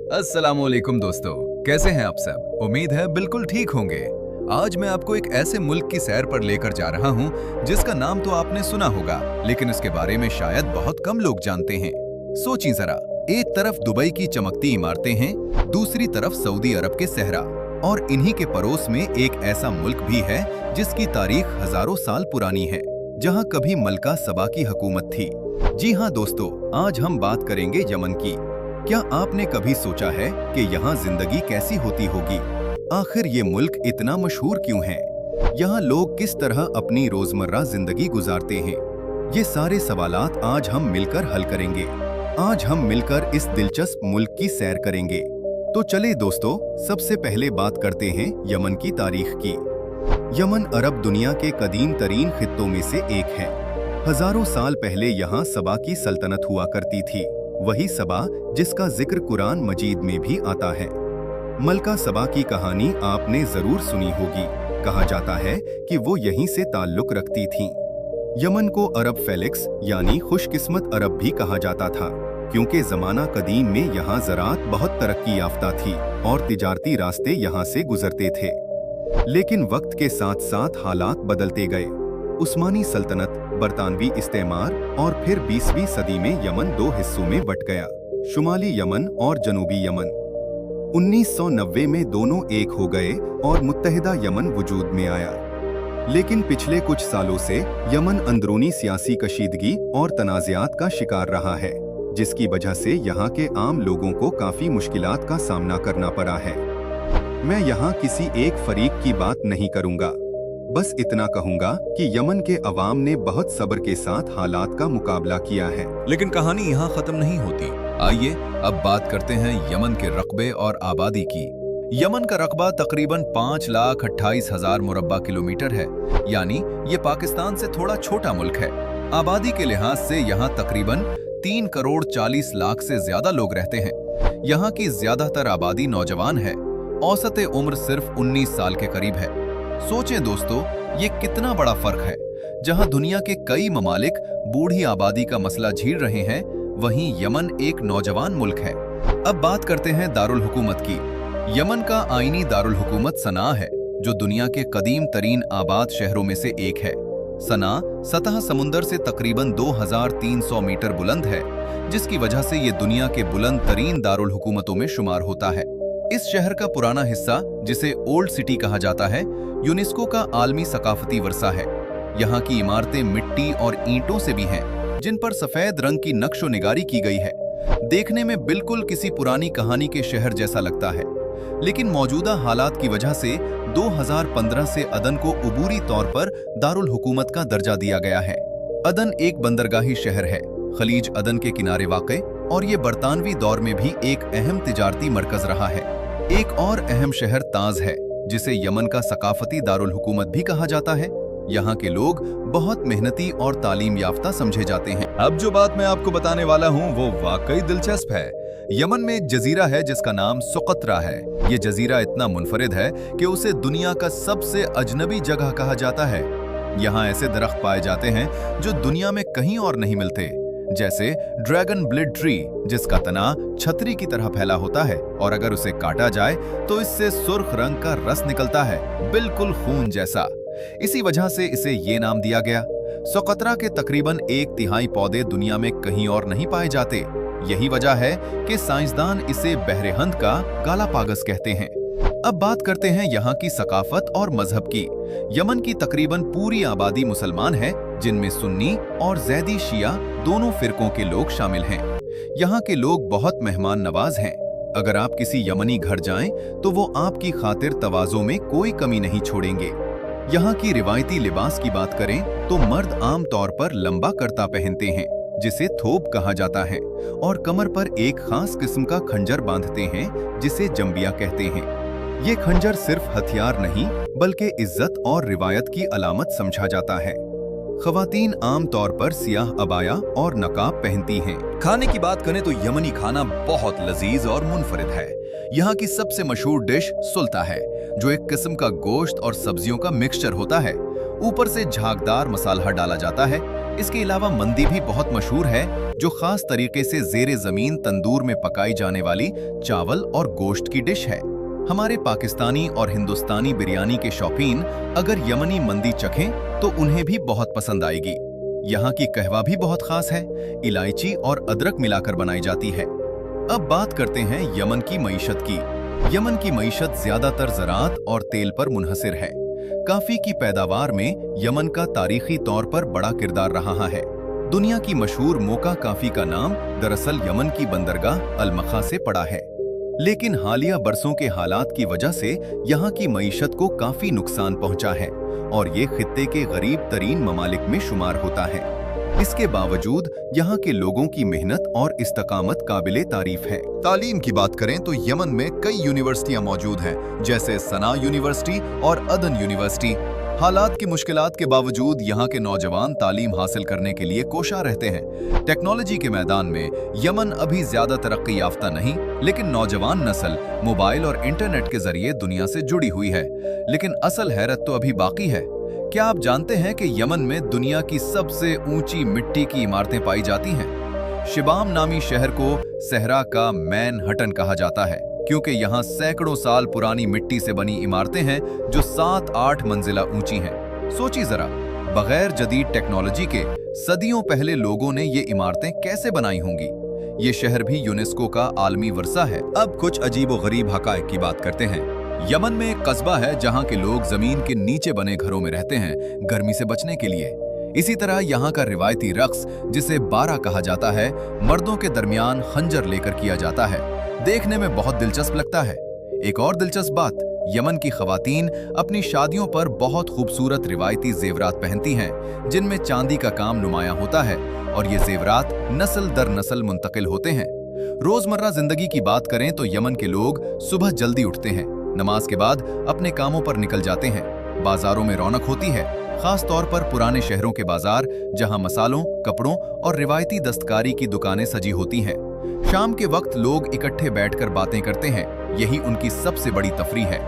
अस्सलामुअलैकुम दोस्तों, कैसे हैं आप सब? उम्मीद है बिल्कुल ठीक होंगे। आज मैं आपको एक ऐसे मुल्क की सैर पर लेकर जा रहा हूं जिसका नाम तो आपने सुना होगा, लेकिन इसके बारे में शायद बहुत कम लोग जानते हैं। सोचिए जरा, एक तरफ दुबई की चमकती इमारतें हैं, दूसरी तरफ सऊदी अरब के सहरा, और इन्हीं के पड़ोस में एक ऐसा मुल्क भी है जिसकी तारीख हजारों साल पुरानी है, जहां कभी मलका सबा की हुकूमत थी। जी हाँ दोस्तों, आज हम बात करेंगे यमन की। क्या आपने कभी सोचा है कि यहाँ जिंदगी कैसी होती होगी? आखिर ये मुल्क इतना मशहूर क्यों है? यहाँ लोग किस तरह अपनी रोजमर्रा जिंदगी गुजारते हैं? ये सारे सवालात आज हम मिलकर हल करेंगे। आज हम मिलकर इस दिलचस्प मुल्क की सैर करेंगे। तो चले दोस्तों, सबसे पहले बात करते हैं यमन की तारीख की। यमन अरब दुनिया के कदीम तरीन खित्तों में से एक है। हजारों साल पहले यहाँ सबा की सल्तनत हुआ करती थी, वही सबा जिसका जिक्र कुरान मजीद में भी आता है। मलका सबा की कहानी आपने जरूर सुनी होगी। कहा जाता है कि वो यहीं से ताल्लुक रखती थीं। यमन को अरब फेलिक्स यानी खुशकिस्मत अरब भी कहा जाता था, क्योंकि जमाना कदीम में यहाँ ज़राअत बहुत तरक्की याफ्ता थी और तिजारती रास्ते यहाँ से गुजरते थे। लेकिन वक्त के साथ साथ हालात बदलते गए। उस्मानी सल्तनत, बरतानवी इस्तेमार और फिर 20वीं सदी में यमन दो हिस्सों में बट गया, शुमाली यमन और जनूबी यमन। 1990 में दोनों एक हो गए और मुत्तहिदा यमन वजूद में आया। लेकिन पिछले कुछ सालों से यमन अंदरूनी सियासी कशीदगी और तनाज़ात का शिकार रहा है, जिसकी वजह से यहाँ के आम लोगों को काफ़ी मुश्किलात का सामना करना पड़ा है। मैं यहाँ किसी एक फरीक की बात नहीं करूँगा, बस इतना कहूंगा कि यमन के अवाम ने बहुत सब्र के साथ हालात का मुकाबला किया है। लेकिन कहानी यहाँ खत्म नहीं होती। आइए अब बात करते हैं यमन के रकबे और आबादी की। यमन का रकबा तकरीबन 5,28,000 मुरब्बा किलोमीटर है, यानी ये पाकिस्तान से थोड़ा छोटा मुल्क है। आबादी के लिहाज से यहाँ तकरीबन 3,40,00,000 से ज्यादा लोग रहते हैं। यहाँ की ज्यादातर आबादी नौजवान है, औसत उम्र सिर्फ 19 साल के करीब है। सोचें दोस्तों, ये कितना बड़ा फर्क है। जहां दुनिया के कई ममालिक बूढ़ी आबादी का मसला झेल रहे हैं, वहीं यमन एक नौजवान मुल्क है। अब बात करते हैं दारुल हुकूमत की। यमन का आईनी दारुल हुकूमत सना है, जो दुनिया के कदीम तरीन आबाद शहरों में से एक है। सना सतह समुंदर से तकरीबन 2,300 मीटर बुलंद है, जिसकी वजह से ये दुनिया के बुलंद तरीन दारुल हुकूमतों में शुमार होता है। इस शहर का पुराना हिस्सा, जिसे ओल्ड सिटी कहा जाता है, यूनेस्को का आलमी सकाफती वर्सा है। यहाँ की इमारतें मिट्टी और ईंटों से भी हैं, जिन पर सफेद रंग की नक्शो निगारी की गई है। देखने में बिल्कुल किसी पुरानी कहानी के शहर जैसा लगता है। लेकिन मौजूदा हालात की वजह से 2015 से अदन को उबूरी तौर पर दारुल हुकूमत का दर्जा दिया गया है। अदन एक बंदरगाही शहर है, खलीज अदन के किनारे वाक़े, और ये बरतानवी दौर में भी एक अहम तिजारती मरकज रहा है। एक और अहम शहर ताज है, जिसे यमन का सकाफती दारुल हुकूमत भी कहा जाता है। यहाँ के लोग बहुत मेहनती और तालीम याफ्ता समझे जाते हैं। अब जो बात मैं आपको बताने वाला हूँ वो वाकई दिलचस्प है। यमन में एक जजीरा है जिसका नाम सुकत्रा है। ये जजीरा इतना मुनफरिद है कि उसे दुनिया का सबसे अजनबी जगह कहा जाता है। यहाँ ऐसे दरख्त पाए जाते हैं जो दुनिया में कहीं और नहीं मिलते, जैसे ड्रैगन ब्लेड ट्री, जिसका तना छतरी की तरह फैला होता है और अगर उसे काटा जाए तो इससे सुर्ख रंग का रस निकलता है, बिल्कुल खून जैसा। इसी वजह से इसे ये नाम दिया गया। सुकत्रा के तकरीबन 1/3 पौधे दुनिया में कहीं और नहीं पाए जाते। यही वजह है कि साइंसदान इसे बहरेहंद का गालापागस कहते हैं। अब बात करते हैं यहाँ की सकाफत और मजहब की। यमन की तकरीबन पूरी आबादी मुसलमान है, जिनमें सुन्नी और जैदी शिया दोनों फिरकों के लोग शामिल हैं। यहाँ के लोग बहुत मेहमान नवाज हैं। अगर आप किसी यमनी घर जाएं, तो वो आपकी खातिर तवाज़ो में कोई कमी नहीं छोड़ेंगे। यहाँ की रिवायती लिबास की बात करें तो मर्द आम तौर पर लंबा करता पहनते हैं, जिसे थोप कहा जाता है, और कमर पर एक खास किस्म का खंजर बांधते हैं, जिसे जंबिया कहते हैं। ये खंजर सिर्फ हथियार नहीं, बल्कि इज्जत और रिवायत की अलामत समझा जाता है। ख़वातीन आम तौर पर सियाह अबाया और नकाब पहनती हैं। खाने की बात करें तो यमनी खाना बहुत लजीज और मुनफरिद है। यहाँ की सबसे मशहूर डिश सुल्ता है, जो एक किस्म का गोश्त और सब्जियों का मिक्सचर होता है। ऊपर से झागदार मसाला डाला जाता है। इसके अलावा मंदी भी बहुत मशहूर है, जो खास तरीके से ज़ेरे ज़मीन तंदूर में पकाई जाने वाली चावल और गोश्त की डिश है। हमारे पाकिस्तानी और हिंदुस्तानी बिरयानी के शौकीन अगर यमनी मंदी चखें तो उन्हें भी बहुत पसंद आएगी। यहाँ की कहवा भी बहुत खास है, इलायची और अदरक मिलाकर बनाई जाती है। अब बात करते हैं यमन की मईशत की। यमन की मईशत ज्यादातर ज़राअत और तेल पर मुनहसिर है। काफी की पैदावार में यमन का तारीखी तौर पर बड़ा किरदार रहा है। दुनिया की मशहूर मोका काफी का नाम दरअसल यमन की बंदरगाह अल-मखा से पड़ा है, लेकिन हालिया बरसों के हालात की वजह से यहाँ की मईशत को काफी नुकसान पहुंचा है और ये खित्ते के गरीब तरीन ममालिक में शुमार होता है। इसके बावजूद यहाँ के लोगों की मेहनत और इस्तकामत काबिले तारीफ है। तालीम की बात करें तो यमन में कई यूनिवर्सिटियां मौजूद हैं, जैसे सना यूनिवर्सिटी और अदन यूनिवर्सिटी। हालात की मुश्किलात के बावजूद यहाँ के नौजवान तालीम हासिल करने के लिए कोशा रहते हैं। टेक्नोलॉजी के मैदान में यमन अभी ज्यादा तरक्की याफ्ता नहीं, लेकिन नौजवान नस्ल मोबाइल और इंटरनेट के जरिए दुनिया से जुड़ी हुई है। लेकिन असल हैरत तो अभी बाकी है। क्या आप जानते हैं कि यमन में दुनिया की सबसे ऊंची मिट्टी की इमारतें पाई जाती हैं? शिबाम नामी शहर को सहरा का मैनहट्टन कहा जाता है, क्योंकि यहाँ सैकड़ों साल पुरानी मिट्टी से बनी इमारतें हैं जो 7-8 मंजिला ऊंची हैं। सोचिए जरा, बगैर जदीद टेक्नोलॉजी के सदियों पहले लोगों ने ये इमारतें कैसे बनाई होंगी। ये शहर भी यूनेस्को का आलमी वर्सा है। अब कुछ अजीबो-गरीब हकायक की बात करते हैं। यमन में एक कस्बा है जहाँ के लोग जमीन के नीचे बने घरों में रहते हैं, गर्मी से बचने के लिए। इसी तरह यहाँ का रिवायती रक्स, जिसे बारा कहा जाता है, मर्दों के दरमियान खंजर लेकर किया जाता है। देखने में बहुत दिलचस्प लगता है। एक और दिलचस्प बात, यमन की खवातीन अपनी शादियों पर बहुत खूबसूरत रिवायती जेवरात पहनती हैं, जिनमें चांदी का काम नुमाया होता है और ये जेवरात नस्ल दर नस्ल मुंतकिल होते हैं। रोजमर्रा जिंदगी की बात करें तो यमन के लोग सुबह जल्दी उठते हैं, नमाज के बाद अपने कामों पर निकल जाते हैं। बाजारों में रौनक होती है, खास तौर पर पुराने शहरों के बाजार, जहां मसालों, कपड़ों और रिवायती दस्तकारी की दुकानें सजी होती हैं। शाम के वक्त लोग इकट्ठे बैठकर बातें करते हैं, यही उनकी सबसे बड़ी तफरीह है।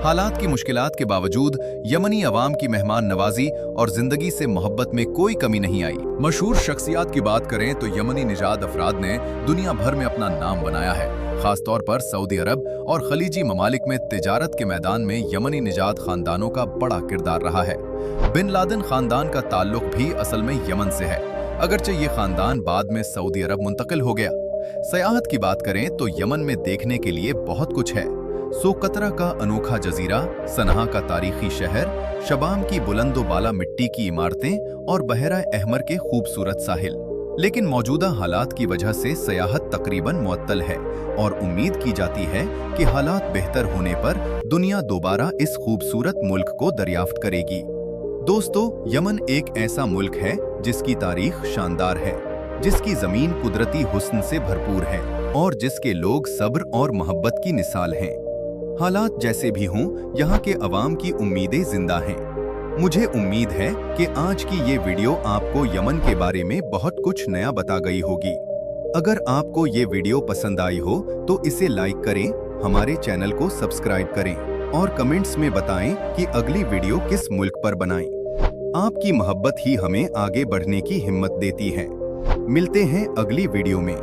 हालात की मुश्किलात के बावजूद यमनी अवाम की मेहमान नवाजी और जिंदगी से मोहब्बत में कोई कमी नहीं आई। मशहूर शख्सियात की बात करें तो यमनी निजाद अफराद ने दुनिया भर में अपना नाम बनाया है। खास तौर पर सऊदी अरब और खलीजी ममालिक में तिजारत के मैदान में यमनी निजाद खानदानों का बड़ा किरदार रहा है। बिन लादेन खानदान का ताल्लुक भी असल में यमन से है, अगरचे ये खानदान बाद में सऊदी अरब मुंतकिल हो गया। सयाहत की बात करें तो यमन में देखने के लिए बहुत कुछ है। सोकतरा का अनोखा जजीरा, सनहा का तारीखी शहर, शबाम की बुलंदो बाला मिट्टी की इमारतें और बहरा अहमर के खूबसूरत साहिल। लेकिन मौजूदा हालात की वजह से सयाहत तकरीबन मुअत्तल है और उम्मीद की जाती है कि हालात बेहतर होने पर दुनिया दोबारा इस खूबसूरत मुल्क को दरियाफ्त करेगी। दोस्तों, यमन एक ऐसा मुल्क है जिसकी तारीख शानदार है, जिसकी जमीन कुदरती हुस्न से भरपूर है और जिसके लोग सब्र और मोहब्बत की मिसाल हैं। हालात जैसे भी हों, यहाँ के अवाम की उम्मीदें जिंदा हैं। मुझे उम्मीद है कि आज की ये वीडियो आपको यमन के बारे में बहुत कुछ नया बता गई होगी। अगर आपको ये वीडियो पसंद आई हो तो इसे लाइक करें, हमारे चैनल को सब्सक्राइब करें और कमेंट्स में बताएं कि अगली वीडियो किस मुल्क पर बनाएं। आपकी मोहब्बत ही हमें आगे बढ़ने की हिम्मत देती है। मिलते हैं अगली वीडियो में।